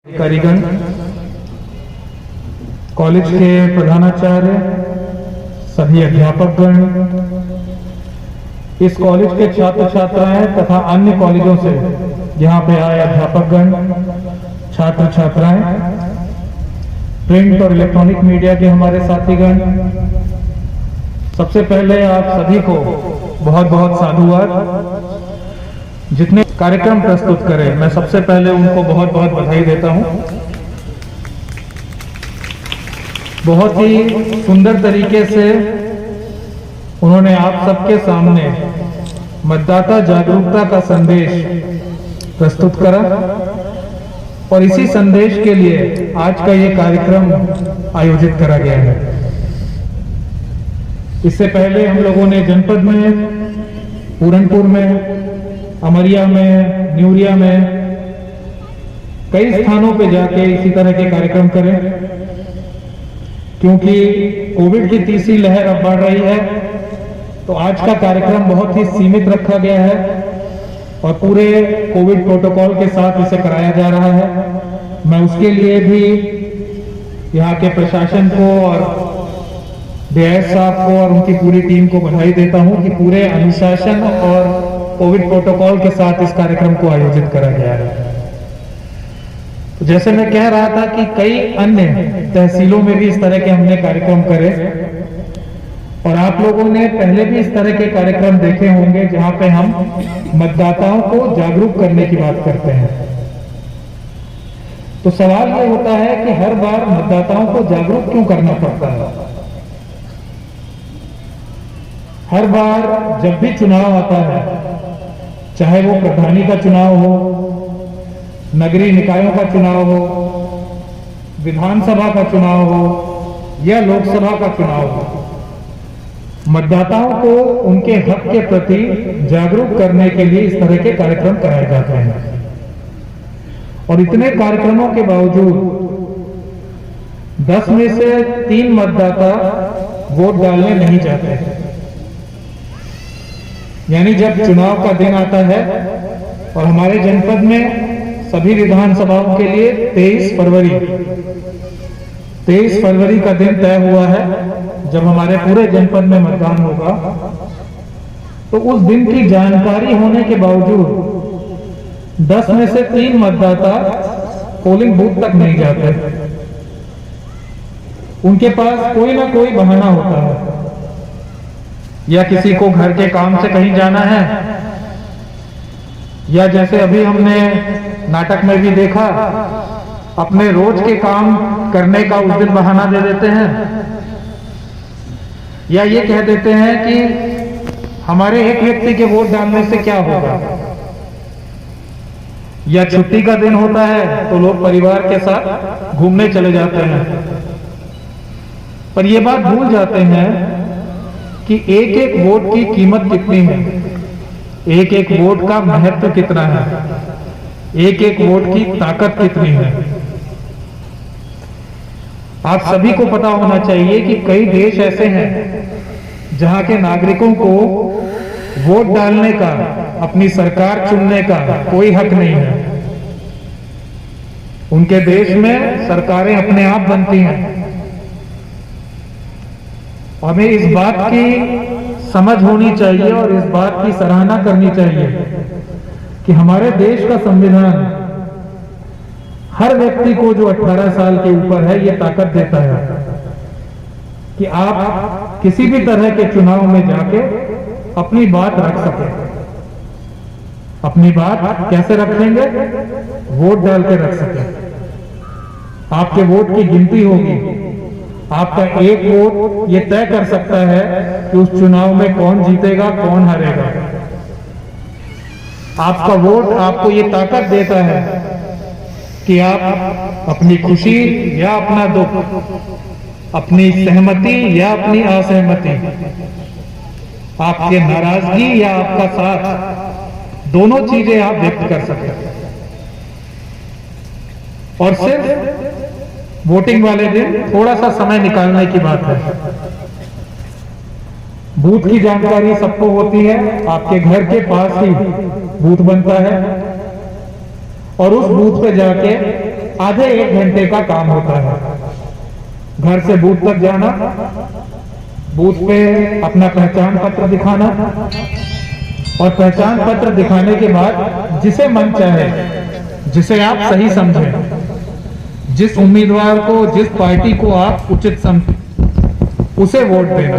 अधिकारीगण, कॉलेज के प्रधानाचार्य, सभी अध्यापकगण, इस कॉलेज के छात्र छात्राएं तथा अन्य कॉलेजों से यहाँ पे आए अध्यापकगण, छात्र छात्राएं, प्रिंट और इलेक्ट्रॉनिक मीडिया के हमारे साथीगण, सबसे पहले आप सभी को बहुत बहुत साधुवाद। जितने कार्यक्रम प्रस्तुत करें, मैं सबसे पहले उनको बहुत बहुत बधाई देता हूं। बहुत ही सुंदर तरीके से उन्होंने आप सबके सामने मतदाता जागरूकता का संदेश प्रस्तुत करा और इसी संदेश के लिए आज का ये कार्यक्रम आयोजित करा गया है। इससे पहले हम लोगों ने जनपद में, पूरनपुर में, अमरिया में, न्यूरिया में, कई स्थानों पे जाके इसी तरह के कार्यक्रम करें, क्योंकि कोविड की तीसरी लहर अब बढ़ रही है। तो आज का कार्यक्रम बहुत ही सीमित रखा गया है और पूरे कोविड प्रोटोकॉल के साथ इसे कराया जा रहा है। मैं उसके लिए भी यहाँ के प्रशासन को और डीआईएस साहब को और उनकी पूरी टीम को बधाई देता हूँ कि पूरे अनुशासन और कोविड प्रोटोकॉल के साथ इस कार्यक्रम को आयोजित करा गया है। तो जैसे मैं कह रहा था कि कई अन्य तहसीलों में भी इस तरह के हमने कार्यक्रम करे और आप लोगों ने पहले भी इस तरह के कार्यक्रम देखे होंगे जहां पे हम मतदाताओं को जागरूक करने की बात करते हैं। तो सवाल ये होता है कि हर बार मतदाताओं को जागरूक क्यों करना पड़ता है? हर बार जब भी चुनाव आता है, चाहे वो प्रधानी का चुनाव हो, नगरीय निकायों का चुनाव हो, विधानसभा का चुनाव हो या लोकसभा का चुनाव हो, मतदाताओं को उनके हक के प्रति जागरूक करने के लिए इस तरह के कार्यक्रम कराए जाते हैं। और इतने कार्यक्रमों के बावजूद 10 में से 3 मतदाता वोट डालने नहीं जाते। यानी जब चुनाव का दिन आता है और हमारे जनपद में सभी विधानसभाओं के लिए 23 फरवरी का दिन तय हुआ है जब हमारे पूरे जनपद में मतदान होगा। तो उस दिन की जानकारी होने के बावजूद 10 में से 3 मतदाता पोलिंग बूथ तक नहीं जाते। उनके पास कोई ना कोई बहाना होता है, या किसी को घर के काम से कहीं जाना है, या जैसे अभी हमने नाटक में भी देखा, अपने रोज के काम करने का उस दिन बहाना दे देते हैं, या ये कह देते हैं कि हमारे एक व्यक्ति के वोट डालने से क्या होगा। या छुट्टी का दिन होता है तो लोग परिवार के साथ घूमने चले जाते हैं, पर ये बात भूल जाते हैं कि एक एक वोट की कीमत कितनी है, एक एक वोट का महत्व कितना है, एक एक वोट की ताकत कितनी है। आप सभी को पता होना चाहिए कि कई देश ऐसे हैं जहां के नागरिकों को वोट डालने का, अपनी सरकार चुनने का कोई हक नहीं है। उनके देश में सरकारें अपने आप बनती हैं। हमें इस बात की समझ होनी चाहिए और इस बात की सराहना करनी चाहिए कि हमारे देश का संविधान हर व्यक्ति को जो 18 साल के ऊपर है ये ताकत देता है कि आप किसी भी तरह के चुनाव में जाके अपनी बात रख सके। अपनी बात कैसे रखेंगे? वोट डाल के रख सके। आपके वोट की गिनती होगी, आपका एक वोट ये तय कर सकता है कि उस चुनाव में कौन जीतेगा, कौन हारेगा। आपका वोट आपको ये ताकत देता है कि आप अपनी खुशी या अपना दुख, अपनी सहमति या अपनी असहमति, आपकी नाराजगी या आपका साथ, दोनों चीजें आप व्यक्त कर सकें। और सिर्फ वोटिंग वाले दिन थोड़ा सा समय निकालने की बात है। बूथ की जानकारी सबको होती है, आपके घर के पास ही बूथ बनता है और उस बूथ पे जाके आधे 1 घंटे का काम होता है। घर से बूथ तक जाना, बूथ पे अपना पहचान पत्र दिखाना और पहचान पत्र दिखाने के बाद जिसे मन चाहे, जिसे आप सही समझें, जिस उम्मीदवार को, जिस पार्टी को आप उचित समझें, उसे वोट देना।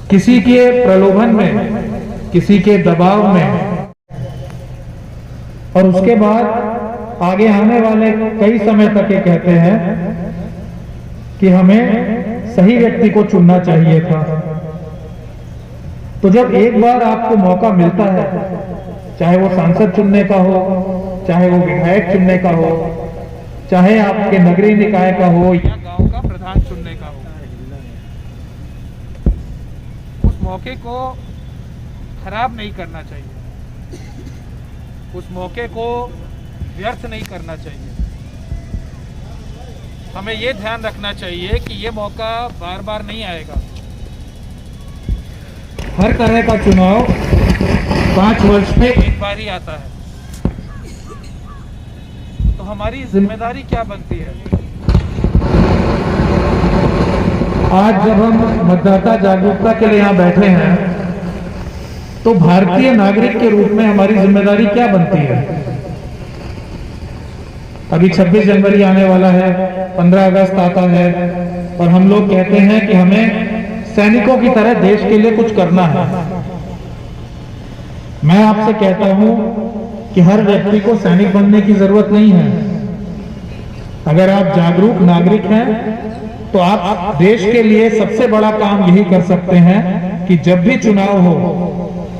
किसी के प्रलोभन में, किसी के दबाव में, और उसके बाद आगे आने वाले कई समय तक ये कहते हैं कि हमें सही व्यक्ति को चुनना चाहिए था। तो जब एक बार आपको मौका मिलता है, चाहे वो सांसद चुनने का हो, चाहे वो विधायक चुनने का हो, चाहे आपके नगरीय निकाय का हो या गांव का प्रधान चुनने का हो, उस मौके को खराब नहीं करना चाहिए, उस मौके को व्यर्थ नहीं करना चाहिए। हमें ये ध्यान रखना चाहिए कि ये मौका बार बार नहीं आएगा। हर तरह का चुनाव 5 वर्ष में एक बार ही आता है। तो हमारी जिम्मेदारी क्या बनती है? आज जब हम मतदाता जागरूकता के लिए यहाँ बैठे हैं, तो भारतीय नागरिक के रूप में हमारी जिम्मेदारी क्या बनती है? अभी 26 जनवरी आने वाला है, 15 अगस्त आता है, और हम लोग कहते हैं कि हमें सैनिकों की तरह देश के लिए कुछ करना है। मैं आपसे कहता हूं कि हर व्यक्ति को सैनिक बनने की जरूरत नहीं है। अगर आप जागरूक नागरिक हैं तो आप देश के लिए सबसे बड़ा काम यही कर सकते हैं कि जब भी चुनाव हो,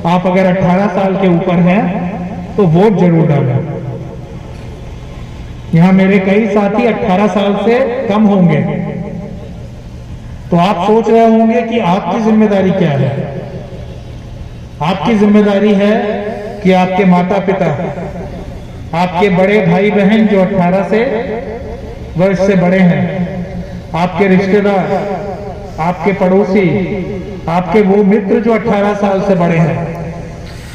आप अगर 18 साल के ऊपर हैं तो वोट जरूर डालें। यहां मेरे कई साथी 18 साल से कम होंगे, तो आप सोच रहे होंगे कि आपकी जिम्मेदारी क्या है। आपकी जिम्मेदारी है कि आपके माता पिता, आपके बड़े भाई बहन जो 18 वर्ष से बड़े हैं, आपके रिश्तेदार, आपके पड़ोसी, आपके वो मित्र जो 18 साल से बड़े हैं,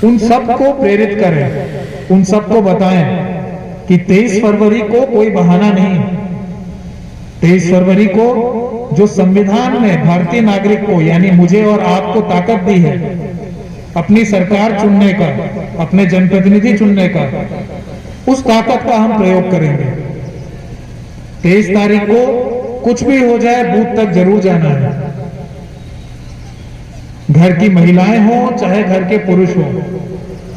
उन सबको प्रेरित करें, उन सबको बताएं कि 23 फरवरी को कोई बहाना नहीं। 23 फरवरी को जो संविधान ने भारतीय नागरिक को, यानी मुझे और आपको ताकत दी है अपनी सरकार चुनने का, अपने जनप्रतिनिधि चुनने का, उस ताकत का हम प्रयोग करेंगे। 23 तारीख को कुछ भी हो जाए, बूथ तक जरूर जाना है। घर की महिलाएं हो चाहे घर के पुरुष हो,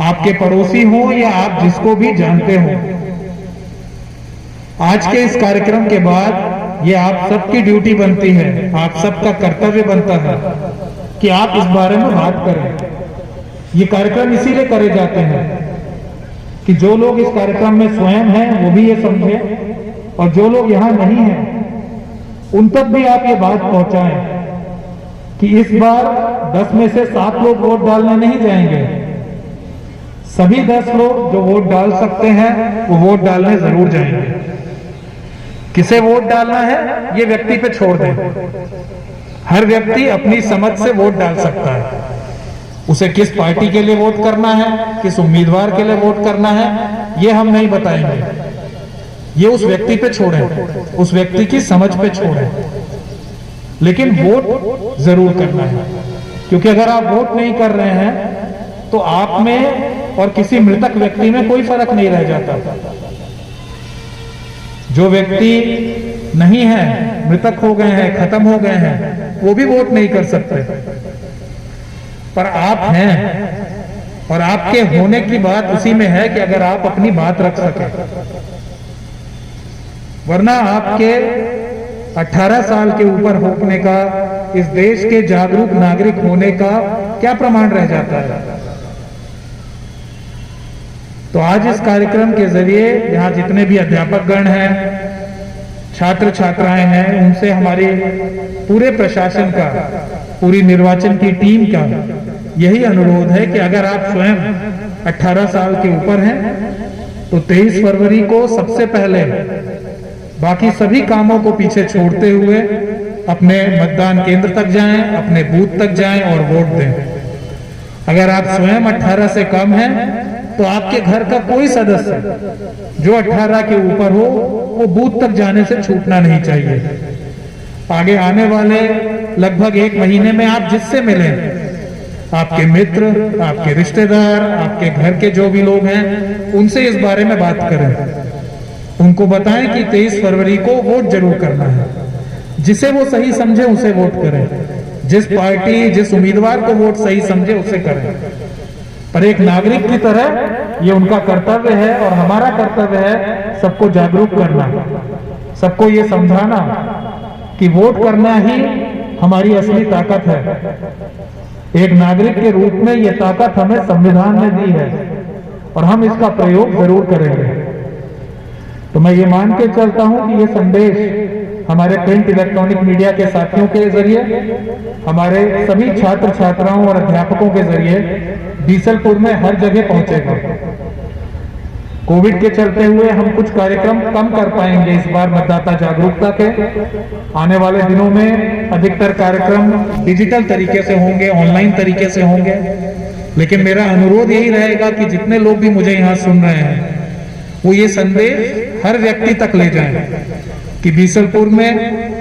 आपके पड़ोसी हो या आप जिसको भी जानते हो, आज के इस कार्यक्रम के बाद ये आप सबकी ड्यूटी बनती है, आप सबका कर्तव्य बनता है कि आप इस बारे में बात करें। ये कार्यक्रम इसीलिए करे जाते हैं कि जो लोग इस कार्यक्रम में स्वयं हैं वो भी ये समझें, और जो लोग यहां नहीं हैं उन तक भी आप ये बात पहुंचाएं कि इस बार 10 में से 7 लोग वोट डालने नहीं जाएंगे। सभी 10 लोग जो वोट डाल सकते हैं वो वोट डालने जरूर जाएंगे। किसे वोट डालना है ये व्यक्ति पे छोड़ दें। हर व्यक्ति अपनी समझ से वोट डाल सकता है। उसे किस पार्टी के लिए वोट करना है, किस उम्मीदवार के लिए वोट करना है, ये हम नहीं बताएंगे। ये उस व्यक्ति पे छोड़ें, उस व्यक्ति की समझ पे छोड़ें, लेकिन वोट जरूर करना है। क्योंकि अगर आप वोट नहीं कर रहे हैं तो आप में और किसी मृतक व्यक्ति में कोई फर्क नहीं रह जाता। जो व्यक्ति नहीं है, मृतक हो गए हैं, खत्म हो गए हैं, वो भी वोट नहीं कर सकते, पर आप हैं, और आपके होने की बात उसी में है कि अगर आप अपनी बात रख सकें। वरना आपके 18 साल के ऊपर होने का, इस देश के जागरूक नागरिक होने का क्या प्रमाण रह जाता है। तो आज इस कार्यक्रम के जरिए यहाँ जितने भी अध्यापक गण हैं, छात्र छात्राएं हैं, उनसे हमारे पूरे प्रशासन का, पूरी निर्वाचन की टीम का यही अनुरोध है कि अगर आप स्वयं 18 साल के ऊपर हैं तो 23 फरवरी को सबसे पहले बाकी सभी कामों को पीछे छोड़ते हुए अपने मतदान केंद्र तक जाएं, अपने बूथ तक जाएं और वोट दें। अगर आप स्वयं 18 से कम हैं तो आपके घर का कोई सदस्य जो 18 के ऊपर हो वो बूथ तक जाने से छूटना नहीं चाहिए। आगे आने वाले लगभग 1 महीने में आप जिससे मिलें, आपके मित्र, आपके रिश्तेदार, आपके घर के जो भी लोग हैं, उनसे इस बारे में बात करें। उनको बताएं कि 23 फरवरी को वोट जरूर करना है। जिसे वो सही समझे उसे वोट करें, जिस पार्टी जिस उम्मीदवार को वोट सही समझे उसे करें। पर एक नागरिक की तरह ये उनका कर्तव्य है और हमारा कर्तव्य है सबको जागरूक करना, सबको ये समझाना कि वोट करना ही हमारी असली ताकत है। एक नागरिक के रूप में ये ताकत हमें संविधान ने दी है और हम इसका प्रयोग जरूर करेंगे। तो मैं ये मान के चलता हूं कि ये संदेश हमारे प्रिंट इलेक्ट्रॉनिक मीडिया के साथियों के जरिए, हमारे सभी छात्र छात्राओं और अध्यापकों के जरिए बीसलपुर में हर जगह पहुंचेगा। कोविड के चलते हुए हम कुछ कार्यक्रम कम कर पाएंगे इस बार मतदाता जागरूकता के। आने वाले दिनों में अधिकतर कार्यक्रम डिजिटल तरीके से होंगे, ऑनलाइन तरीके से होंगे। लेकिन मेरा अनुरोध यही रहेगा कि जितने लोग भी मुझे यहाँ सुन रहे हैं वो ये संदेश हर व्यक्ति तक ले जाएं कि बीसलपुर में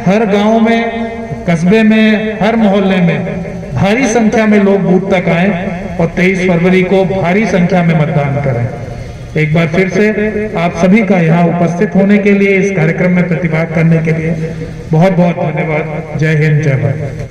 हर गांव में, कस्बे में, हर मोहल्ले में भारी संख्या में लोग बूथ तक आएं और 23 फरवरी को भारी संख्या में मतदान करें। एक बार फिर से आप सभी का यहाँ उपस्थित होने के लिए, इस कार्यक्रम में प्रतिभाग करने के लिए बहुत बहुत धन्यवाद। जय हिंद, जय भारत।